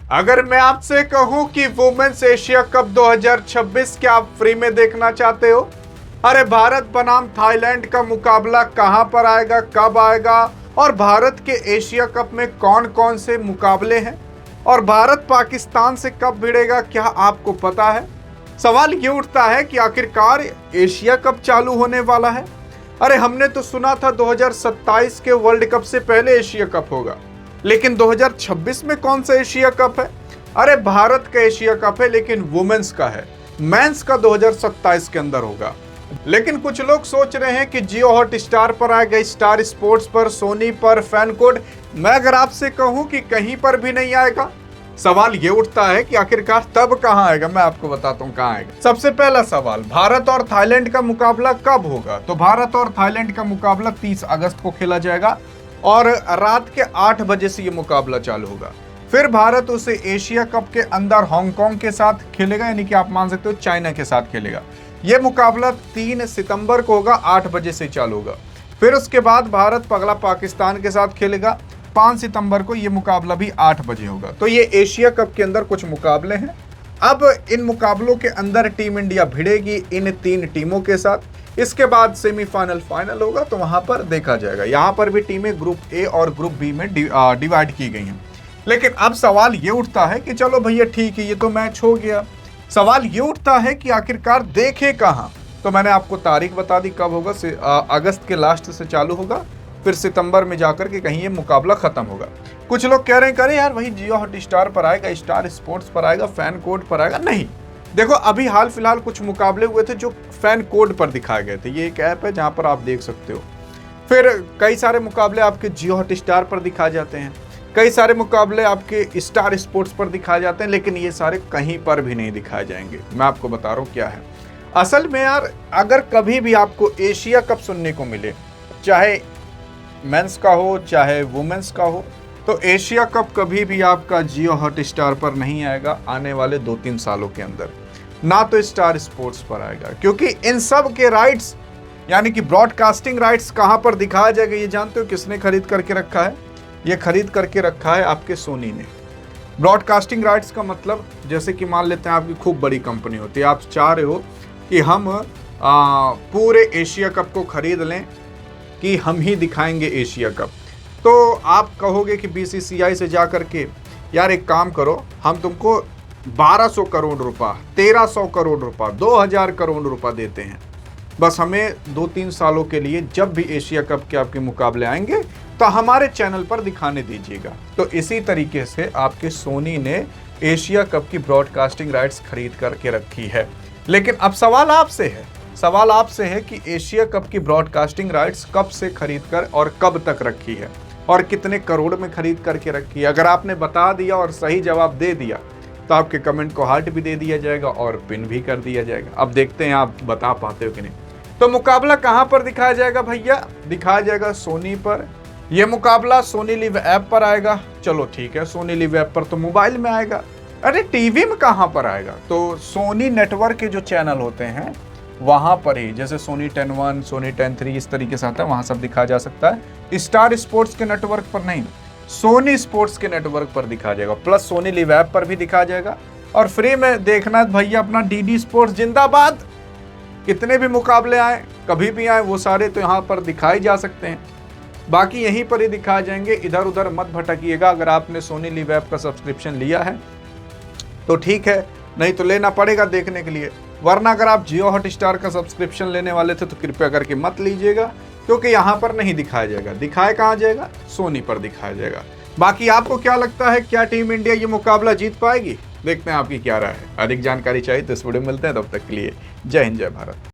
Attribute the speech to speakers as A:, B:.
A: अगर मैं आपसे कहूं कि वुमेन्स एशिया कप 2026 क्या आप फ्री में देखना चाहते हो? अरे भारत बनाम थाईलैंड का मुकाबला कहां पर आएगा, कब आएगा और भारत के एशिया कप में कौन कौन से मुकाबले हैं और भारत पाकिस्तान से कब भिड़ेगा, क्या आपको पता है? सवाल ये उठता है कि आखिरकार एशिया कप चालू होने वाला है। अरे हमने तो सुना था 2027 के वर्ल्ड कप से पहले एशिया कप होगा, लेकिन 2026 में कौन सा एशिया कप है? अरे भारत का एशिया कप है, लेकिन वुमेन्स का है। मेंस का 2027 के अंदर होगा। लेकिन कुछ लोग सोच रहे हैं कि जियो हॉटस्टार पर आएगा, स्टार स्पोर्ट्स पर, सोनी पर, फैन कोड। मैं अगर आपसे कहूं कि कहीं पर भी नहीं आएगा, सवाल ये उठता है कि आखिरकार तब कहां आएगा। मैं आपको बताता हूं कहां आएगा। सबसे पहला सवाल, भारत और थाईलैंड का मुकाबला कब होगा? तो भारत और थाईलैंड का मुकाबला 30 अगस्त को खेला जाएगा और रात के 8 बजे से ये मुकाबला चालू होगा। फिर भारत उसे एशिया कप के अंदर हांगकांग के साथ खेलेगा, यानी कि आप मान सकते हो चाइना के साथ खेलेगा। यह मुकाबला 3 सितंबर को होगा, 8 बजे से चालू होगा। फिर उसके बाद भारत पगला पाकिस्तान के साथ खेलेगा, 5 सितंबर को यह मुकाबला भी 8 बजे होगा। तो ये एशिया कप के अंदर कुछ मुकाबले हैं। अब इन मुकाबलों के अंदर टीम इंडिया भिड़ेगी इन 3 टीमों के साथ। इसके बाद सेमीफाइनल, फाइनल होगा, तो वहां पर देखा जाएगा। यहां पर भी टीमें ग्रुप ए और ग्रुप बी में डिवाइड की गई हैं। लेकिन अब सवाल ये उठता है कि चलो भैया ठीक है, ये तो मैच हो गया। सवाल ये उठता है कि आखिरकार देखे कहां? तो मैंने आपको तारीख बता दी कब होगा। अगस्त के लास्ट से चालू होगा, फिर सितंबर में जाकर के कहीं ये मुकाबला खत्म होगा। कुछ लोग कह रहे हैं करे यार वही जियो हॉटस्टार पर आएगा, स्टार स्पोर्ट्स पर आएगा, फैन कोड पर आएगा। नहीं, देखो अभी हाल फिलहाल कुछ मुकाबले हुए थे जो फैन कोड पर दिखाए गए थे। ये एक ऐप है जहां पर आप देख सकते हो। फिर कई सारे मुकाबले आपके जियो हॉटस्टार पर दिखाए जाते हैं, कई सारे मुकाबले आपके स्टार स्पोर्ट्स पर दिखाए जाते हैं, लेकिन ये सारे कहीं पर भी नहीं दिखाए जाएंगे। मैं आपको बता रहा हूँ क्या है असल में। यार अगर कभी भी आपको एशिया कप सुनने को मिले, चाहे मेंस का हो चाहे वुमेन्स का हो, तो एशिया कप कभी भी आपका जियो हॉटस्टार पर नहीं आएगा आने वाले 2-3 सालों के अंदर। ना तो स्टार स्पोर्ट्स पर आएगा, क्योंकि इन सब के राइट्स यानी कि ब्रॉडकास्टिंग राइट्स कहां पर दिखाया जाएगा, ये जानते हो किसने खरीद करके रखा है? ये खरीद करके रखा है आपके सोनी ने। ब्रॉडकास्टिंग राइट्स का मतलब, जैसे कि मान लेते हैं आपकी खूब बड़ी कंपनी होती है, आप चाह रहे हो कि हम पूरे एशिया कप को खरीद लें कि हम ही दिखाएंगे एशिया कप। तो आप कहोगे कि बीसीसीआई से जा करके यार एक काम करो, हम तुमको 1200 करोड़ रुपया, 1300 करोड़ रुपया, 2000 करोड़ रुपया देते हैं, बस हमें 2-3 सालों के लिए जब भी एशिया कप के आपके मुकाबले आएंगे तो हमारे चैनल पर दिखाने दीजिएगा। तो इसी तरीके से आपके सोनी ने एशिया कप की ब्रॉडकास्टिंग राइट्स खरीद करके रखी है। लेकिन अब सवाल आपसे है कि एशिया कप की ब्रॉडकास्टिंग राइट्स कब से खरीद कर और कब तक रखी है और कितने करोड़ में खरीद करके रखी है। अगर आपने बता दिया और सही जवाब दे दिया तो आपके कमेंट को हार्ट भी दे दिया जाएगा और पिन भी कर दिया जाएगा। अब देखते हैं आप बता पाते हो कि नहीं। तो मुकाबला कहां पर दिखाया जाएगा भैया? दिखाया जाएगा सोनी पर। यह मुकाबला सोनी लिव ऐप पर आएगा। चलो ठीक है, सोनी लिव ऐप पर तो मोबाइल में आएगा। अरे टीवी में कहां पर आएगा? तो सोनी नेटवर्क के जो चैनल होते हैं वहां पर ही, जैसे सोनी 10-1, सोनी 10-3 इस तरीके से आता है, वहां सब दिखाया जा सकता है। स्टार स्पोर्ट्स के नेटवर्क पर नहीं, सोनी स्पोर्ट्स के नेटवर्क पर दिखाया जाएगा, प्लस सोनी लिव ऐप पर भी दिखाया जाएगा। और फ्री में देखना है भैया अपना डीडी स्पोर्ट्स जिंदाबाद। कितने भी मुकाबले आए, कभी भी आए, वो सारे तो यहाँ पर दिखाए जा सकते हैं। बाकी यहीं पर ही दिखाए जाएंगे, इधर उधर मत भटकिएगा। अगर आपने सोनी लिव ऐप का सब्सक्रिप्शन लिया है तो ठीक है, नहीं तो लेना पड़ेगा देखने के लिए। वरना अगर आप जियो हॉटस्टार का सब्सक्रिप्शन लेने वाले थे तो कृपया करके मत लीजिएगा, क्योंकि यहाँ पर नहीं दिखाया जाएगा। दिखाया कहाँ जाएगा? सोनी पर दिखाया जाएगा। बाकी आपको क्या लगता है, क्या टीम इंडिया ये मुकाबला जीत पाएगी? देखते हैं आपकी क्या राय है। अधिक जानकारी चाहिए तो इस वीडियो में मिलते हैं, तब तक के लिए जय हिंद, जय भारत।